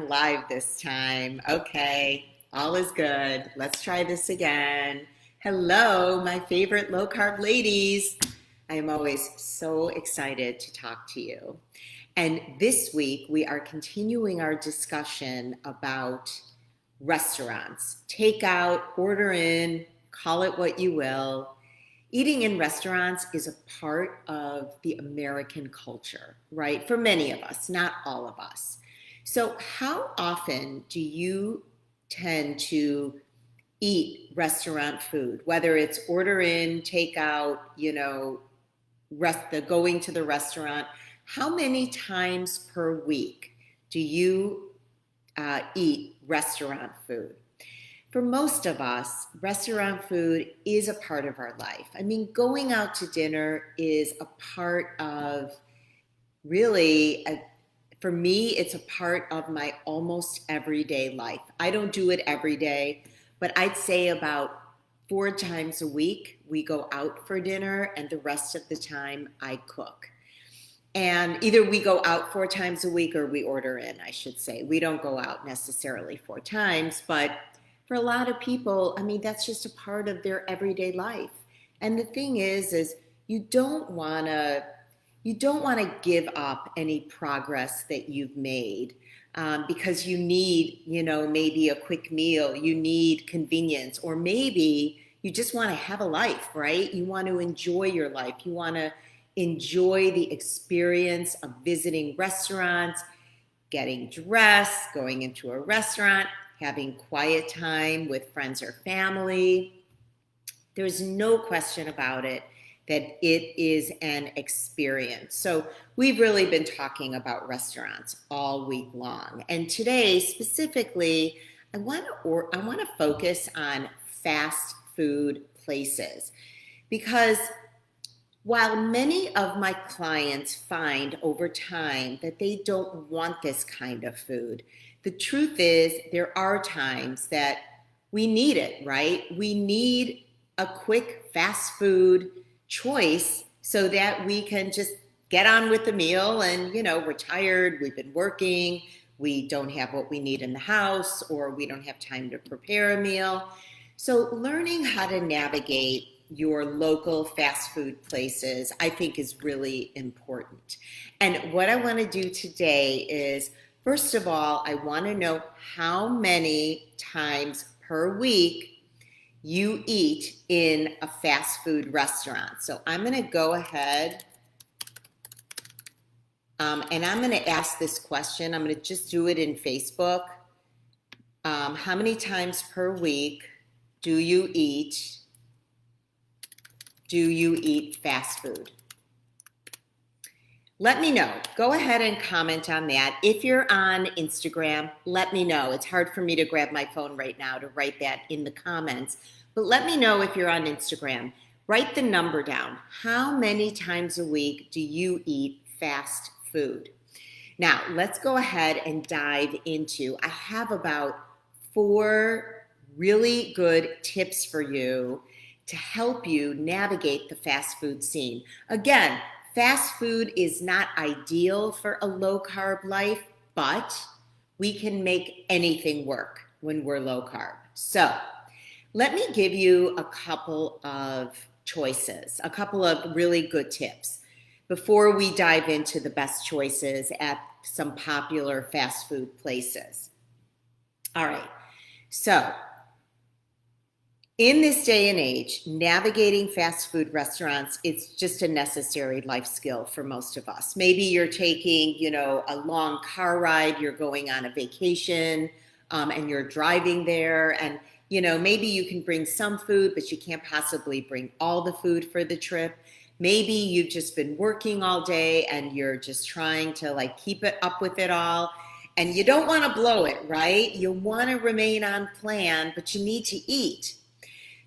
live this time. Okay, all is good. Let's try this again. Hello, my favorite low carb ladies. I am always so excited to talk to you. And this week we are continuing our discussion about restaurants. Takeout, order in, call it what you will. Eating in restaurants is a part of the American culture, right? For many of us, not all of us. So, how often do you tend to eat restaurant food, whether it's order in, takeout, the going to the restaurant? How many times per week do you eat restaurant food? For most of us, restaurant food is a part of our life. I mean, going out to dinner is a part of for me, it's a part of my almost everyday life. I don't do it every day, but I'd say about 4 times a week we go out for dinner, and the rest of the time I cook. And either we go out 4 times a week or we order in, I should say. We don't go out necessarily 4 times, but for a lot of people, I mean, that's just a part of their everyday life. And the thing is you don't want to give up any progress that you've made because you need, maybe a quick meal, you need convenience, or maybe you just want to have a life, right? You want to enjoy your life. You want to enjoy the experience of visiting restaurants, getting dressed, going into a restaurant, having quiet time with friends or family. There's no question about it that it is an experience. So we've really been talking about restaurants all week long. And today specifically, I want to focus on fast food places, because while many of my clients find over time that they don't want this kind of food, the truth is there are times that we need it, right? We need a quick fast food choice so that we can just get on with the meal and, we're tired, we've been working, we don't have what we need in the house, or we don't have time to prepare a meal. So learning how to navigate your local fast food places, I think, is really important. And what I want to do today is, first of all, I want to know how many times per week you eat in a fast food restaurant. So I'm going to go ahead and I'm going to ask this question. I'm going to just do it in Facebook. How many times per week do you eat fast food? Let me know. Go ahead and comment on that. If you're on Instagram, let me know. It's hard for me to grab my phone right now to write that in the comments, but let me know if you're on Instagram. Write the number down. How many times a week do you eat fast food? Now, let's go ahead and dive into, I have about 4 really good tips for you to help you navigate the fast food scene. Again, fast food is not ideal for a low carb life, but we can make anything work when we're low carb. So let me give you a couple of choices, a couple of really good tips before we dive into the best choices at some popular fast food places. All right, so in this day and age, navigating fast food restaurants, it's just a necessary life skill for most of us. Maybe you're taking, a long car ride, you're going on a vacation, and you're driving there, and, maybe you can bring some food, but you can't possibly bring all the food for the trip. Maybe you've just been working all day and you're just trying to keep it up with it all. And you don't want to blow it, right? You want to remain on plan, but you need to eat.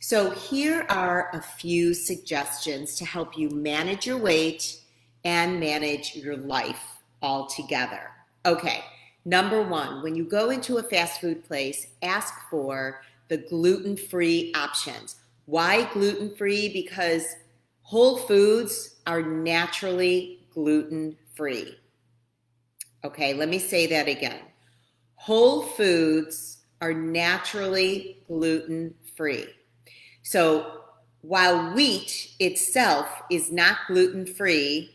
So here are a few suggestions to help you manage your weight and manage your life all together. Okay, number 1, when you go into a fast food place, ask for the gluten-free options. Why gluten-free? Because whole foods are naturally gluten-free. Okay, let me say that again. Whole foods are naturally gluten-free. So while wheat itself is not gluten-free,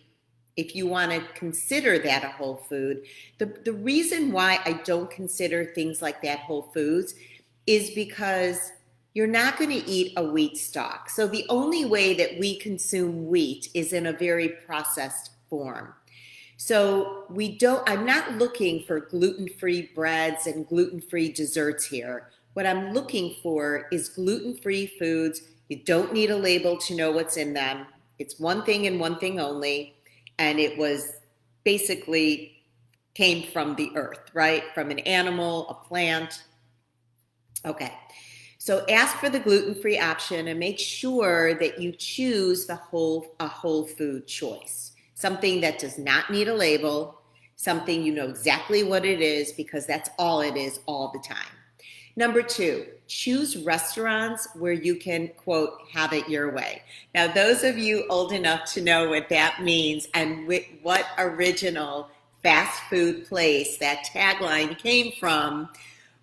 if you want to consider that a whole food, the reason why I don't consider things like that whole foods is because you're not going to eat a wheat stalk. So the only way that we consume wheat is in a very processed form. So I'm not looking for gluten-free breads and gluten-free desserts here. What I'm looking for is gluten-free foods. You don't need a label to know what's in them. It's one thing and one thing only. And it was basically came from the earth, right? From an animal, a plant. Okay. So ask for the gluten-free option and make sure that you choose a whole food choice. Something that does not need a label, something you know exactly what it is because that's all it is all the time. Number 2, choose restaurants where you can, quote, have it your way. Now, those of you old enough to know what that means and what original fast food place that tagline came from,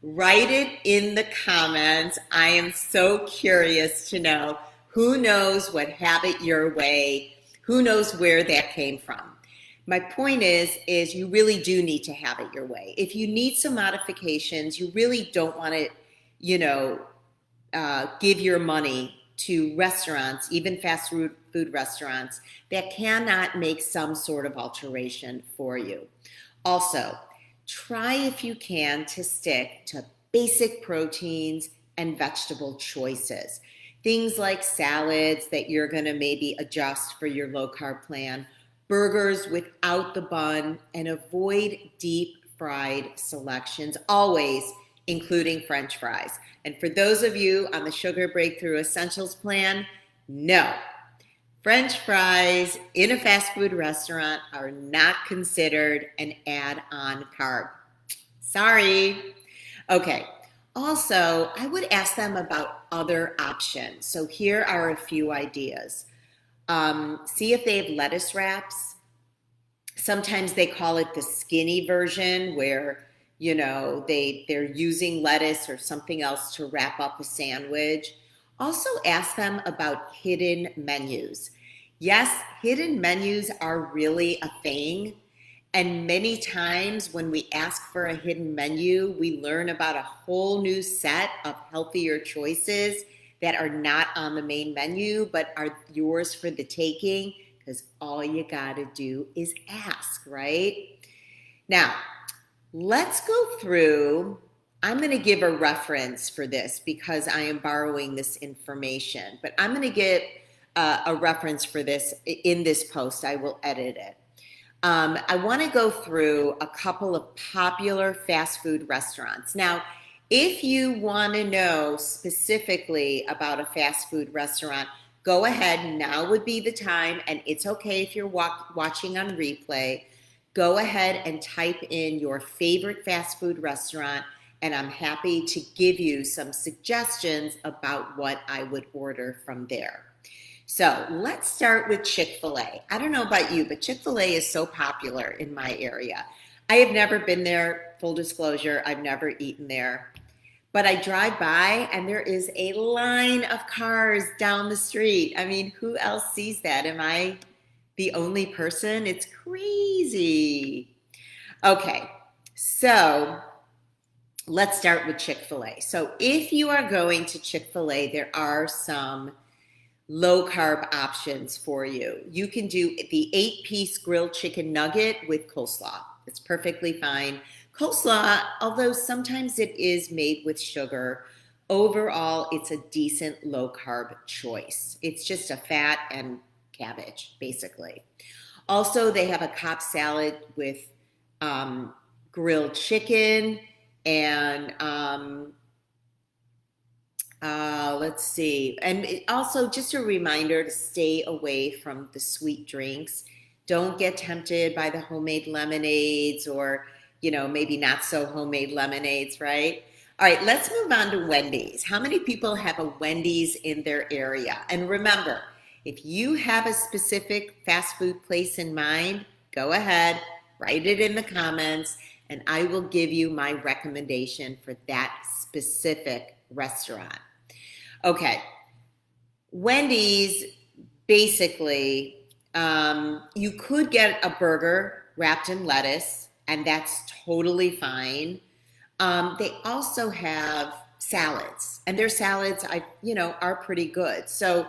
write it in the comments. I am so curious to know who knows what have it your way, who knows where that came from. My point is you really do need to have it your way. If you need some modifications, you really don't want to, give your money to restaurants, even fast food restaurants, that cannot make some sort of alteration for you. Also, try if you can to stick to basic proteins and vegetable choices. Things like salads that you're going to maybe adjust for your low carb plan, burgers without the bun, and avoid deep fried selections, always including French fries. And for those of you on the Sugar Breakthrough Essentials plan, no. French fries in a fast food restaurant are not considered an add-on carb. Sorry. Okay. Also, I would ask them about other options. So here are a few ideas. See if they have lettuce wraps. Sometimes they call it the skinny version where, they're using lettuce or something else to wrap up a sandwich. Also ask them about hidden menus. Yes, hidden menus are really a thing. And many times when we ask for a hidden menu, we learn about a whole new set of healthier choices that are not on the main menu, but are yours for the taking, because all you gotta do is ask, right? Now, let's go through, I'm gonna give a reference for this because I am borrowing this information, but I'm gonna get a reference for this in this post. I will edit it. I want to go through a couple of popular fast food restaurants. Now, if you want to know specifically about a fast food restaurant, go ahead. Now would be the time, and it's okay if you're watching on replay. Go ahead and type in your favorite fast food restaurant, and I'm happy to give you some suggestions about what I would order from there. So let's start with Chick-fil-A. I don't know about you, but Chick-fil-A is so popular in my area. I have never been there, full disclosure, I've never eaten there. But I drive by and there is a line of cars down the street. I mean, who else sees that? Am I the only person? It's crazy. Okay, so let's start with Chick-fil-A. So if you are going to Chick-fil-A, there are some low carb options for you. You can do the 8-piece grilled chicken nugget with coleslaw. It's perfectly fine. Coleslaw, although sometimes it is made with sugar, overall it's a decent low carb choice. It's just a fat and cabbage, basically. Also, they have a Cobb salad with grilled chicken and let's see. And also just a reminder to stay away from the sweet drinks. Don't get tempted by the homemade lemonades or, maybe not so homemade lemonades, right? All right, let's move on to Wendy's. How many people have a Wendy's in their area? And remember, if you have a specific fast food place in mind, go ahead, write it in the comments, and I will give you my recommendation for that specific restaurant. Okay, Wendy's, basically, you could get a burger wrapped in lettuce, and that's totally fine. They also have salads, and their salads, are pretty good. So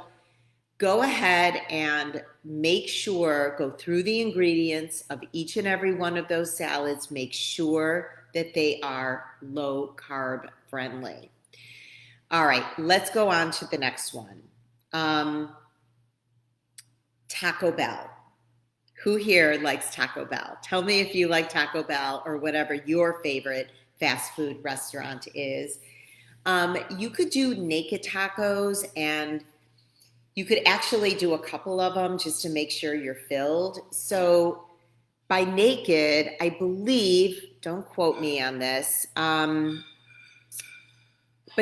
go ahead and make sure, go through the ingredients of each and every one of those salads. Make sure that they are low carb friendly. All right, let's go on to the next one. Taco Bell. Who here likes Taco Bell? Tell me if you like Taco Bell or whatever your favorite fast food restaurant is. You could do naked tacos, and you could actually do a couple of them just to make sure you're filled. So by naked, I believe, don't quote me on this, but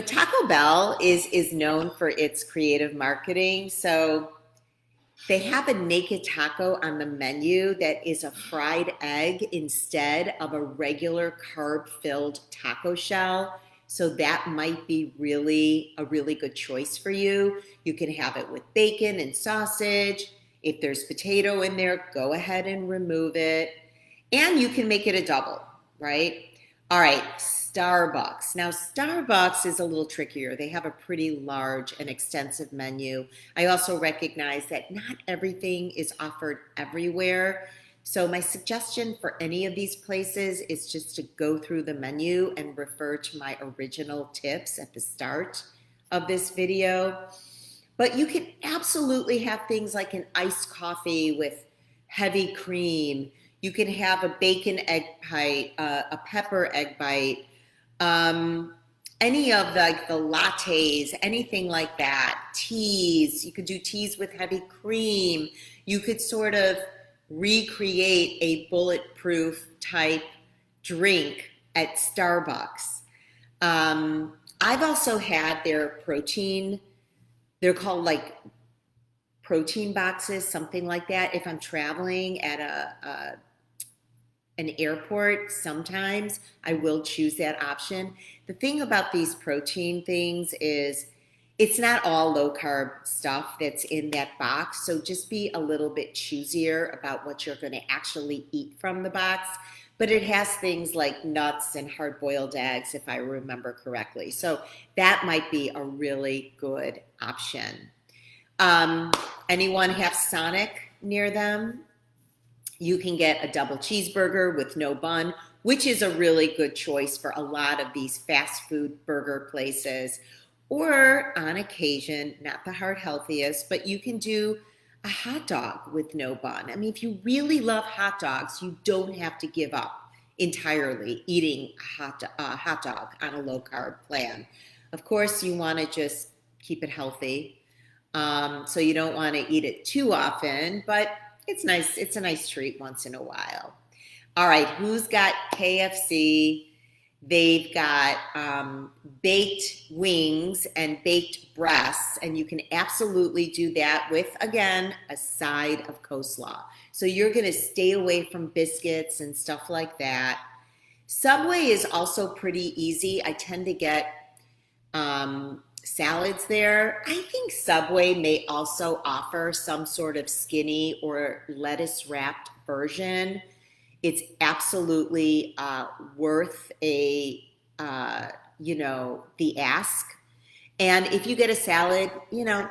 Taco Bell is known for its creative marketing. So they have a naked taco on the menu that is a fried egg instead of a regular carb-filled taco shell. So that might be a really good choice for you. You can have it with bacon and sausage. If there's potato in there, go ahead and remove it. And you can make it a double, right? All right, Starbucks. Now, Starbucks is a little trickier. They have a pretty large and extensive menu. I also recognize that not everything is offered everywhere. So my suggestion for any of these places is just to go through the menu and refer to my original tips at the start of this video. But you can absolutely have things like an iced coffee with heavy cream. You can have a bacon egg bite, a pepper egg bite, any of the lattes, anything like that. Teas, you could do teas with heavy cream. You could sort of recreate a bulletproof type drink at Starbucks. I've also had their protein, they're called like protein boxes, something like that. If I'm traveling at an airport, sometimes I will choose that option. The thing about these protein things is it's not all low carb stuff that's in that box. So just be a little bit choosier about what you're going to actually eat from the box. But it has things like nuts and hard boiled eggs, if I remember correctly. So that might be a really good option. Anyone have Sonic near them? You can get a double cheeseburger with no bun, which is a really good choice for a lot of these fast food burger places. Or on occasion, not the heart healthiest, but you can do a hot dog with no bun. I mean, if you really love hot dogs, you don't have to give up entirely eating a hot dog on a low carb plan. Of course, you want to just keep it healthy. So you don't want to eat it too often, but it's nice. It's a nice treat once in a while. All right, who's got KFC? They've got baked wings and baked breasts, and you can absolutely do that with, again, a side of coleslaw. So you're going to stay away from biscuits and stuff like that. Subway is also pretty easy. I tend to get salads there. I think Subway may also offer some sort of skinny or lettuce wrapped version. It's absolutely worth the ask. And if you get a salad,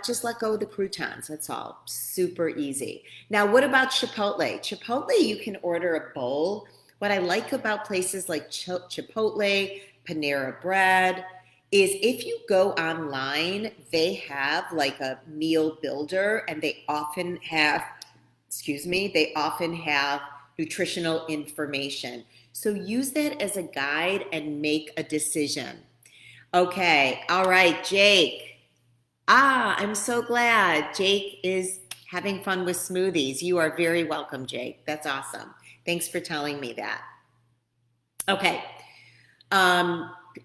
just let go of the croutons. That's all. Super easy. Now, what about Chipotle? Chipotle, you can order a bowl. What I like about places like Chipotle, Panera Bread, is if you go online, they have like a meal builder, and they often have nutritional information. So use that as a guide and make a decision. Okay, all right, Jake. I'm so glad Jake is having fun with smoothies. You are very welcome, Jake. That's awesome. Thanks for telling me that. Okay.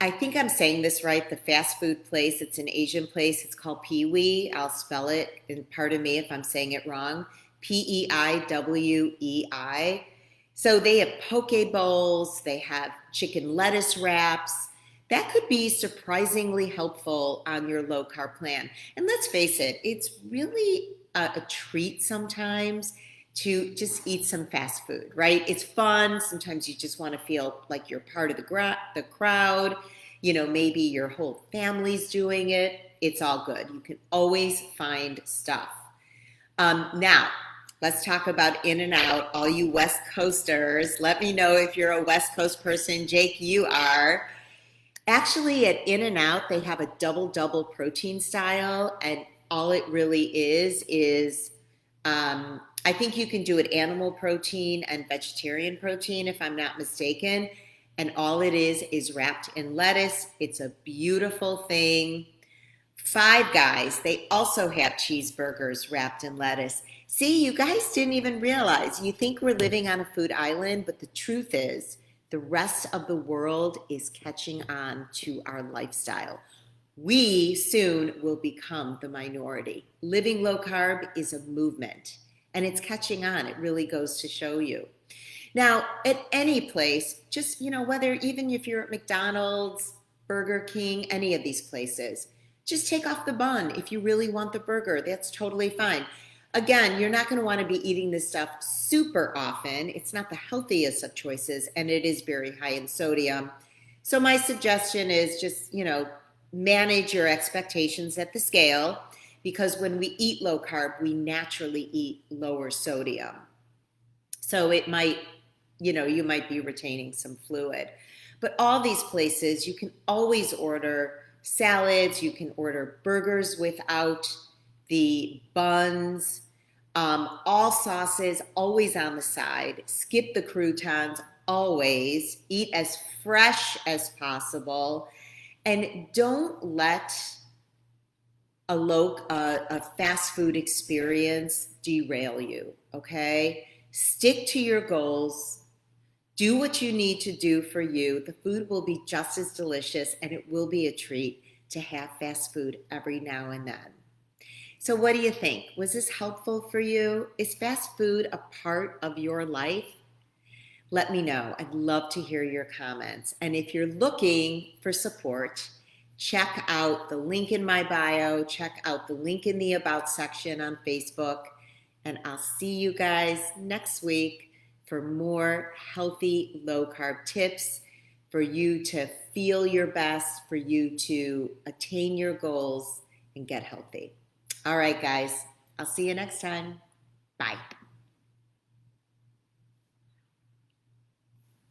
I think I'm saying this right. The fast food place, it's an Asian place. It's called Pei-Wei. I'll spell it, and pardon me if I'm saying it wrong. Peywei. So they have poke bowls, they have chicken lettuce wraps. That could be surprisingly helpful on your low carb plan. And let's face it, it's really a treat sometimes to just eat some fast food, right? It's fun. Sometimes you just want to feel like you're part of the crowd. Maybe your whole family's doing it. It's all good. You can always find stuff. Now, let's talk about In-N-Out. All you West Coasters, let me know if you're a West Coast person. Jake, you are. Actually, at In-N-Out, they have a double protein style, and all it really is I think you can do it animal protein and vegetarian protein, if I'm not mistaken. And all it is wrapped in lettuce. It's a beautiful thing. Five Guys, they also have cheeseburgers wrapped in lettuce. See, you guys didn't even realize. You think we're living on a food island, but the truth is the rest of the world is catching on to our lifestyle. We soon will become the minority. Living low carb is a movement, and it's catching on. It really goes to show you. Now, at any place, just, whether even if you're at McDonald's, Burger King, any of these places, just take off the bun. If you really want the burger, that's totally fine. Again, you're not going to want to be eating this stuff super often. It's not the healthiest of choices, and it is very high in sodium. So my suggestion is just, manage your expectations at the scale, because when we eat low carb, we naturally eat lower sodium. So it might, you might be retaining some fluid. But all these places, you can always order salads, you can order burgers without the buns, all sauces, always on the side. Skip the croutons, always. Eat as fresh as possible. And don't let a fast food experience derail you, okay? Stick to your goals. Do what you need to do for you. The food will be just as delicious, and it will be a treat to have fast food every now and then. So what do you think? Was this helpful for you? Is fast food a part of your life? Let me know. I'd love to hear your comments. And if you're looking for support, check out the link in my bio. Check out the link in the About section on Facebook. And I'll see you guys next week for more healthy low-carb tips for you to feel your best, for you to attain your goals and get healthy. All right, guys. I'll see you next time. Bye.